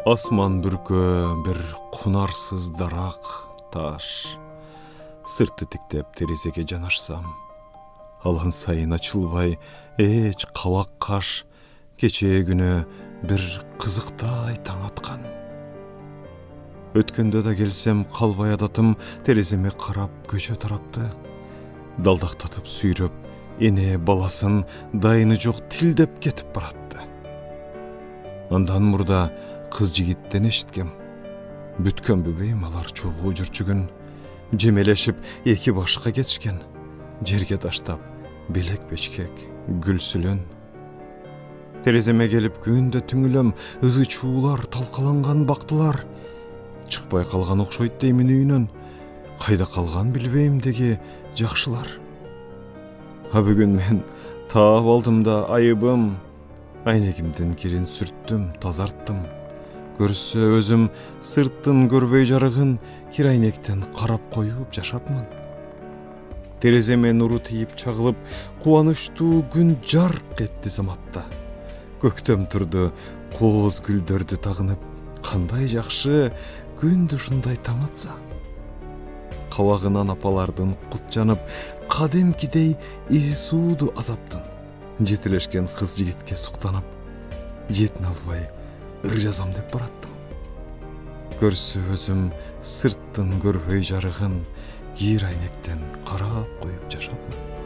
Асман бүркө бир кунарсыз дарак таш. Сыртты тиктеп терезеге жанашсам, алган сайын ачылбай эч кабак каш. Кечээ күнү бир кызыктай таң аткан. Өткөндө да келсем калбай адатым, тереземе карап көчө тарапты. Далдактатып сүйрөп, эне баласын дайыны жок тилдеп кетип баратты. Андан мурда кыз жигиттен эшиткем. Бүткөн бүбейм алар чогуу жүрчүгүн. Жемелешип эки башка кетишкен. Жерге таштап, белек бечкек, гүлсүлөн. Тереземе келип күндө түңүлөм, ызы чуулар талкаланган бактылар. Чыкпай калган окшойт деймин үйүнөн. Кайда калган билбейм деги жакшылар. А бүгүн мен таап алдым да айыбым. Айнегимдин кирин сүрттүм, тазарттым. Көрсө өзүм сырттын көрбөй жарыгын кир айнектен карап коюп жашапмын. Тереземе нуру тийип чагылып, кубанычтуу күн жарк этти саматта. Көктөм турду, кооз гүлдөрдү тагынып, кандай жакшы күндү ушундай таң атса. Кабагынан апалардын кут жанып, кадимкидей изи сууду азаптын. Жетелешкен кыз жигитке суктанып, жетін албай ыр жазам деп бараттым. Көрсө өзүм сырттын көрбөй жарыгын кийир айнектен карап коюп жашапмын.